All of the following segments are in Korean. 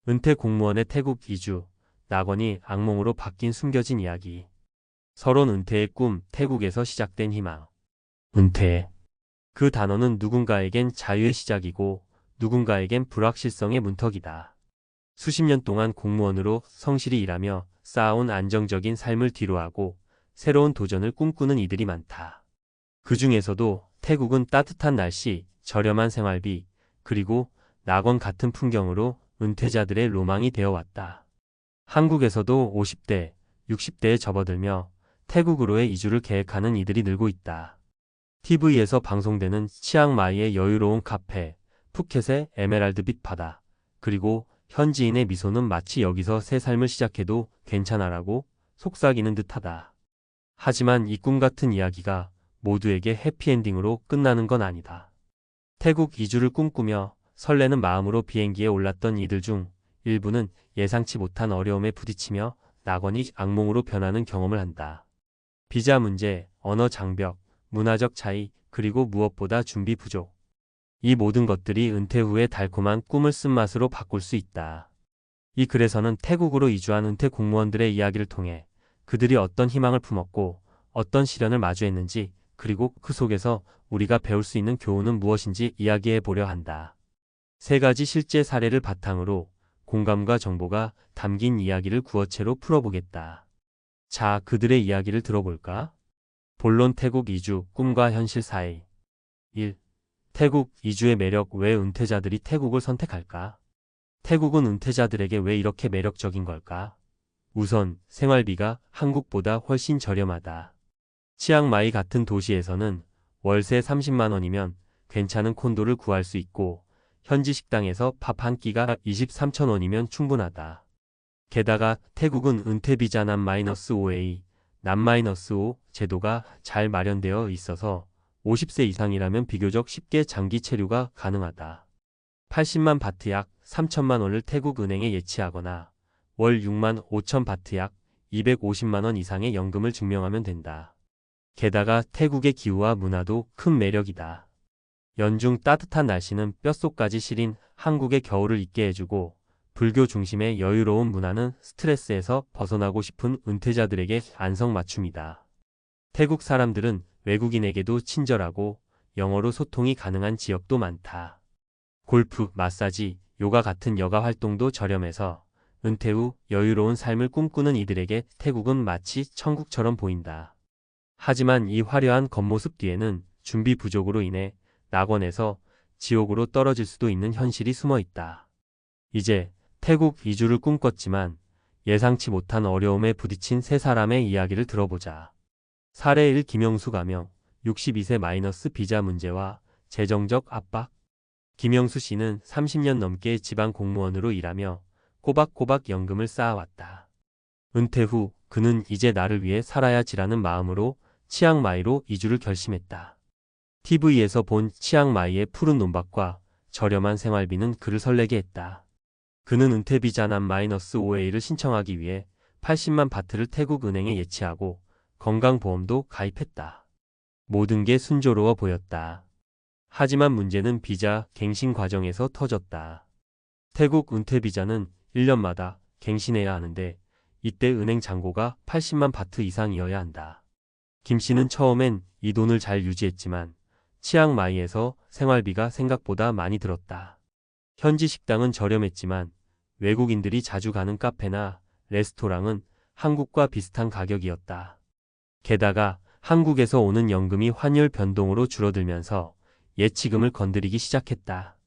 은퇴 공무원의 태국 이주, 낙원이 악몽으로 바뀐 숨겨진 이야기. 서론 은퇴의 꿈, 태국에서 시작된 희망. 은퇴. 그 단어는 누군가에겐 자유의 시작이고 누군가에겐 불확실성의 문턱이다. 수십 년 동안 공무원으로 성실히 일하며 쌓아온 안정적인 삶을 뒤로하고 새로운 도전을 꿈꾸는 이들이 많다. 그 중에서도 태국은 따뜻한 날씨, 저렴한 생활비, 그리고 낙원 같은 풍경으로 은퇴자들의 로망이 되어왔다. 한국에서도 50대, 60대에 접어들며 태국으로의 이주를 계획하는 이들이 늘고 있다. TV에서 방송되는 치앙마이의 여유로운 카페, 푸켓의 에메랄드빛 바다, 그리고 현지인의 미소는 마치 여기서 새 삶을 시작해도 괜찮아라고 속삭이는 듯하다. 하지만 이 꿈 같은 이야기가 모두에게 해피엔딩으로 끝나는 건 아니다. 태국 이주를 꿈꾸며 설레는 마음으로 비행기에 올랐던 이들 중 일부는 예상치 못한 어려움에 부딪히며 낙원이 악몽으로 변하는 경험을 한다. 비자 문제, 언어 장벽, 문화적 차이, 그리고 무엇보다 준비 부족. 이 모든 것들이 은퇴 후의 달콤한 꿈을 쓴맛으로 바꿀 수 있다. 이 글에서는 태국으로 이주한 은퇴 공무원들의 이야기를 통해 그들이 어떤 희망을 품었고 어떤 시련을 마주했는지, 그리고 그 속에서 우리가 배울 수 있는 교훈은 무엇인지 이야기해 보려 한다. 세 가지 실제 사례를 바탕으로 공감과 정보가 담긴 이야기를 구어체로 풀어보겠다. 자, 그들의 이야기를 들어볼까? 본론 태국 이주, 꿈과 현실 사이. 1. 태국 이주의 매력. 왜 은퇴자들이 태국을 선택할까? 태국은 은퇴자들에게 왜 이렇게 매력적인 걸까? 우선, 생활비가 한국보다 훨씬 저렴하다. 치앙마이 같은 도시에서는 월세 30만 원이면 괜찮은 콘도를 구할 수 있고 현지 식당에서 밥 한 끼가 23천 원이면 충분하다. 게다가 태국은 은퇴비자 남-5A, 남-5 제도가 잘 마련되어 있어서 50세 이상이라면 비교적 쉽게 장기 체류가 가능하다. 80만 바트 약 3천만 원을 태국 은행에 예치하거나 월 6만 5천 바트 약 250만 원 이상의 연금을 증명하면 된다. 게다가 태국의 기후와 문화도 큰 매력이다. 연중 따뜻한 날씨는 뼛속까지 시린 한국의 겨울을 잊게 해주고 불교 중심의 여유로운 문화는 스트레스에서 벗어나고 싶은 은퇴자들에게 안성맞춤이다. 태국 사람들은 외국인에게도 친절하고 영어로 소통이 가능한 지역도 많다. 골프, 마사지, 요가 같은 여가 활동도 저렴해서 은퇴 후 여유로운 삶을 꿈꾸는 이들에게 태국은 마치 천국처럼 보인다. 하지만 이 화려한 겉모습 뒤에는 준비 부족으로 인해 낙원에서 지옥으로 떨어질 수도 있는 현실이 숨어 있다. 이제 태국 이주를 꿈꿨지만 예상치 못한 어려움에 부딪힌 세 사람의 이야기를 들어보자. 사례 1. 김영수 가명, 62세 마이너스 비자 문제와 재정적 압박. 김영수 씨는 30년 넘게 지방 공무원으로 일하며 꼬박꼬박 연금을 쌓아왔다. 은퇴 후 그는 이제 나를 위해 살아야지라는 마음으로 치앙마이로 이주를 결심했다. TV에서 본 치앙마이의 푸른 논밭과 저렴한 생활비는 그를 설레게 했다. 그는 은퇴비자 남-5A를 신청하기 위해 80만 바트를 태국 은행에 예치하고 건강보험도 가입했다. 모든 게 순조로워 보였다. 하지만 문제는 비자 갱신 과정에서 터졌다. 태국 은퇴비자는 1년마다 갱신해야 하는데 이때 은행 잔고가 80만 바트 이상이어야 한다. 김 씨는 처음엔 이 돈을 잘 유지했지만 치앙마이에서 생활비가 생각보다 많이 들었다. 현지 식당은 저렴했지만 외국인들이 자주 가는 카페나 레스토랑은 한국과 비슷한 가격이었다. 게다가 한국에서 오는 연금이 환율 변동으로 줄어들면서 예치금을 건드리기 시작했다.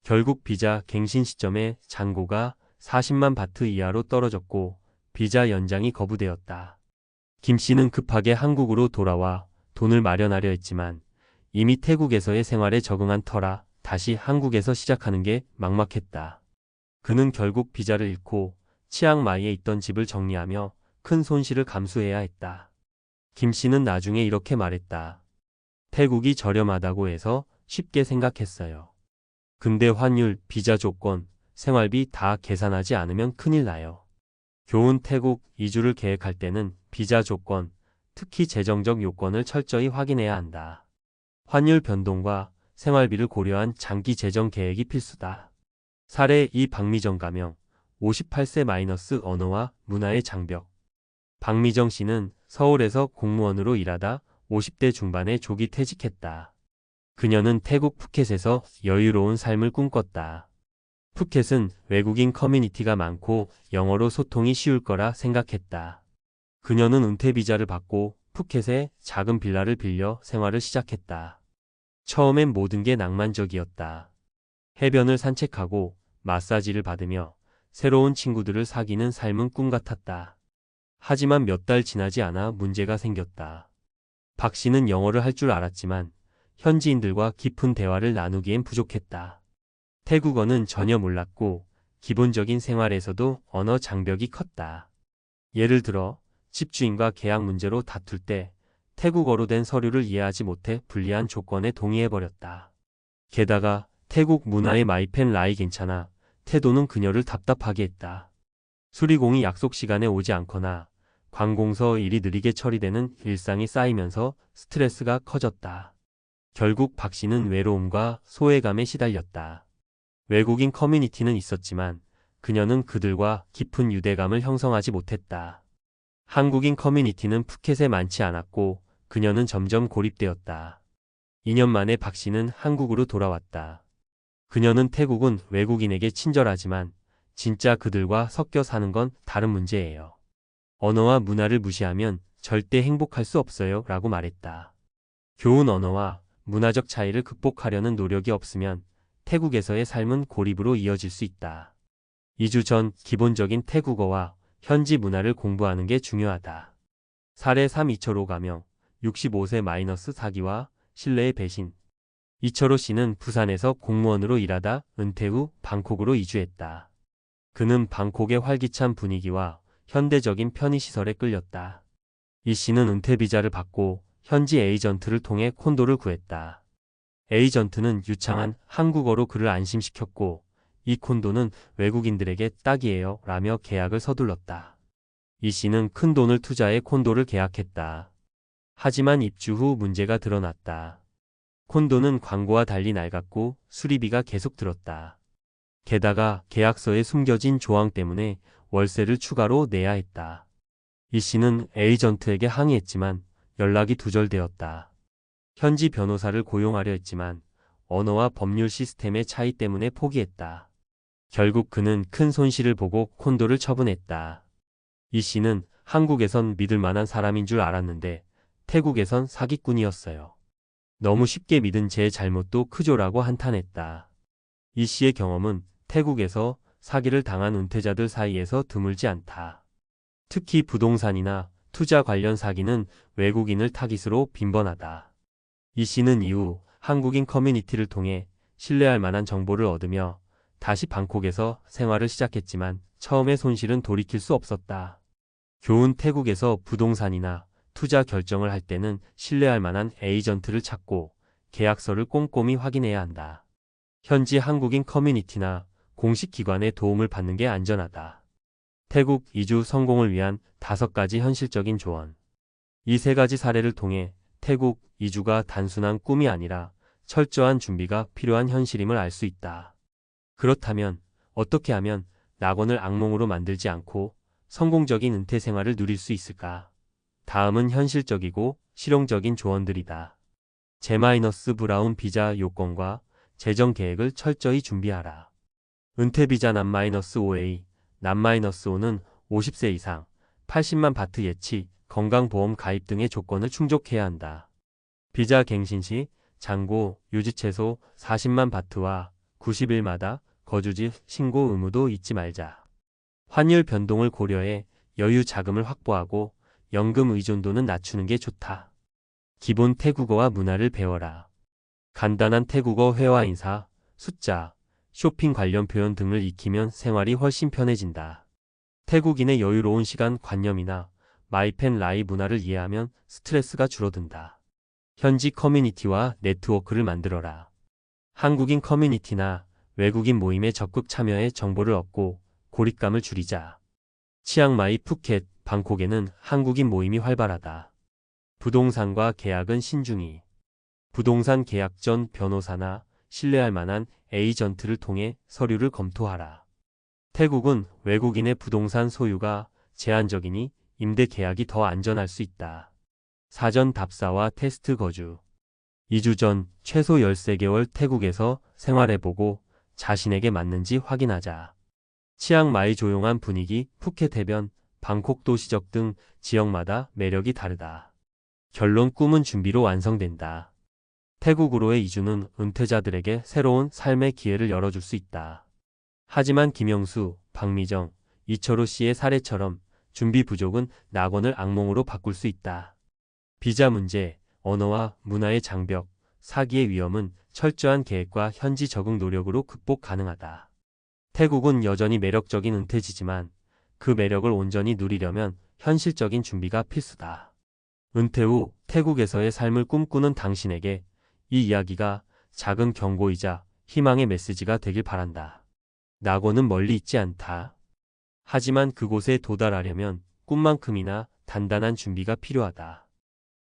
결국 비자 갱신 시점에 잔고가 40만 바트 이하로 떨어졌고 비자 연장이 거부되었다. 김 씨는 급하게 한국으로 돌아와 돈을 마련하려 했지만 이미 태국에서의 생활에 적응한 터라 다시 한국에서 시작하는 게 막막했다. 그는 결국 비자를 잃고 치앙마이에 있던 집을 정리하며 큰 손실을 감수해야 했다. 김 씨는 나중에 이렇게 말했다. 태국이 저렴하다고 해서 쉽게 생각했어요. 근데 환율, 비자 조건, 생활비 다 계산하지 않으면 큰일 나요. 교훈. 태국 이주를 계획할 때는 비자 조건, 특히 재정적 요건을 철저히 확인해야 한다. 환율 변동과 생활비를 고려한 장기 재정 계획이 필수다. 사례 2. 박미정 가명, 58세 언어와 문화의 장벽. 박미정 씨는 서울에서 공무원으로 일하다 50대 중반에 조기 퇴직했다. 그녀는 태국 푸켓에서 여유로운 삶을 꿈꿨다. 푸켓은 외국인 커뮤니티가 많고 영어로 소통이 쉬울 거라 생각했다. 그녀는 은퇴 비자를 받고 푸켓에 작은 빌라를 빌려 생활을 시작했다. 처음엔 모든 게 낭만적이었다. 해변을 산책하고 마사지를 받으며 새로운 친구들을 사귀는 삶은 꿈 같았다. 하지만 몇 달 지나지 않아 문제가 생겼다. 박 씨는 영어를 할 줄 알았지만 현지인들과 깊은 대화를 나누기엔 부족했다. 태국어는 전혀 몰랐고 기본적인 생활에서도 언어 장벽이 컸다. 예를 들어 집주인과 계약 문제로 다툴 때 태국어로 된 서류를 이해하지 못해 불리한 조건에 동의해버렸다. 게다가 태국 문화의 마이펜 라이 괜찮아 태도는 그녀를 답답하게 했다. 수리공이 약속 시간에 오지 않거나 관공서 일이 느리게 처리되는 일상이 쌓이면서 스트레스가 커졌다. 결국 박 씨는 외로움과 소외감에 시달렸다. 외국인 커뮤니티는 있었지만 그녀는 그들과 깊은 유대감을 형성하지 못했다. 한국인 커뮤니티는 푸켓에 많지 않았고 그녀는 점점 고립되었다. 2년 만에 박 씨는 한국으로 돌아왔다. 그녀는 태국은 외국인에게 친절하지만 진짜 그들과 섞여 사는 건 다른 문제예요. 언어와 문화를 무시하면 절대 행복할 수 없어요 라고 말했다. 교훈 언어와 문화적 차이를 극복하려는 노력이 없으면 태국에서의 삶은 고립으로 이어질 수 있다. 2주 전 기본적인 태국어와 현지 문화를 공부하는 게 중요하다. 사례 3 이철호 가명 65세 사기와 신뢰의 배신. 이철호 씨는 부산에서 공무원으로 일하다 은퇴 후 방콕으로 이주했다. 그는 방콕의 활기찬 분위기와 현대적인 편의시설에 끌렸다. 이 씨는 은퇴 비자를 받고 현지 에이전트를 통해 콘도를 구했다. 에이전트는 유창한 한국어로 그를 안심시켰고 이 콘도는 외국인들에게 딱이에요 라며 계약을 서둘렀다. 이 씨는 큰 돈을 투자해 콘도를 계약했다. 하지만 입주 후 문제가 드러났다. 콘도는 광고와 달리 낡았고 수리비가 계속 들었다. 게다가 계약서에 숨겨진 조항 때문에 월세를 추가로 내야 했다. 이 씨는 에이전트에게 항의했지만 연락이 두절되었다. 현지 변호사를 고용하려 했지만 언어와 법률 시스템의 차이 때문에 포기했다. 결국 그는 큰 손실을 보고 콘도를 처분했다. 이 씨는 한국에선 믿을 만한 사람인 줄 알았는데 태국에선 사기꾼이었어요. 너무 쉽게 믿은 제 잘못도 크죠라고 한탄했다. 이 씨의 경험은 태국에서 사기를 당한 은퇴자들 사이에서 드물지 않다. 특히 부동산이나 투자 관련 사기는 외국인을 타깃으로 빈번하다. 이 씨는 이후 한국인 커뮤니티를 통해 신뢰할 만한 정보를 얻으며 다시 방콕에서 생활을 시작했지만 처음의 손실은 돌이킬 수 없었다. 교훈 태국에서 부동산이나 투자 결정을 할 때는 신뢰할 만한 에이전트를 찾고 계약서를 꼼꼼히 확인해야 한다. 현지 한국인 커뮤니티나 공식 기관의 도움을 받는 게 안전하다. 태국 이주 성공을 위한 5가지 현실적인 조언. 이 3가지 사례를 통해 태국 이주가 단순한 꿈이 아니라 철저한 준비가 필요한 현실임을 알 수 있다. 그렇다면 어떻게 하면 낙원을 악몽으로 만들지 않고 성공적인 은퇴 생활을 누릴 수 있을까? 다음은 현실적이고 실용적인 조언들이다. J-브라운 비자 요건과 재정 계획을 철저히 준비하라. 은퇴 비자 남-5A, 남-5는 50세 이상, 80만 바트 예치, 건강보험 가입 등의 조건을 충족해야 한다. 비자 갱신 시 잔고, 유지 최소 40만 바트와 90일마다 거주지 신고 의무도 잊지 말자. 환율 변동을 고려해 여유 자금을 확보하고 연금 의존도는 낮추는 게 좋다. 기본 태국어와 문화를 배워라. 간단한 태국어 회화 인사, 숫자, 쇼핑 관련 표현 등을 익히면 생활이 훨씬 편해진다. 태국인의 여유로운 시간 관념이나 마이펜 라이 문화를 이해하면 스트레스가 줄어든다. 현지 커뮤니티와 네트워크를 만들어라. 한국인 커뮤니티나 외국인 모임에 적극 참여해 정보를 얻고 고립감을 줄이자. 치앙마이, 푸켓, 방콕에는 한국인 모임이 활발하다. 부동산과 계약은 신중히. 부동산 계약 전 변호사나 신뢰할 만한 에이전트를 통해 서류를 검토하라. 태국은 외국인의 부동산 소유가 제한적이니 임대 계약이 더 안전할 수 있다. 사전 답사와 테스트 거주. 2주 전 최소 13개월 태국에서 생활해보고 자신에게 맞는지 확인하자. 치앙마이 조용한 분위기, 푸켓 해변, 방콕 도시적 등 지역마다 매력이 다르다. 결론 꿈은 준비로 완성된다. 태국으로의 이주는 은퇴자들에게 새로운 삶의 기회를 열어줄 수 있다. 하지만 김영수, 박미정, 이철호 씨의 사례처럼 준비 부족은 낙원을 악몽으로 바꿀 수 있다. 비자 문제, 언어와 문화의 장벽, 사기의 위험은 철저한 계획과 현지 적응 노력으로 극복 가능하다. 태국은 여전히 매력적인 은퇴지지만 그 매력을 온전히 누리려면 현실적인 준비가 필수다. 은퇴 후 태국에서의 삶을 꿈꾸는 당신에게 이 이야기가 작은 경고이자 희망의 메시지가 되길 바란다. 낙원은 멀리 있지 않다. 하지만 그곳에 도달하려면 꿈만큼이나 단단한 준비가 필요하다.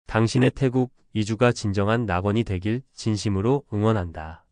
당신의 태국 이주가 진정한 낙원이 되길 진심으로 응원한다.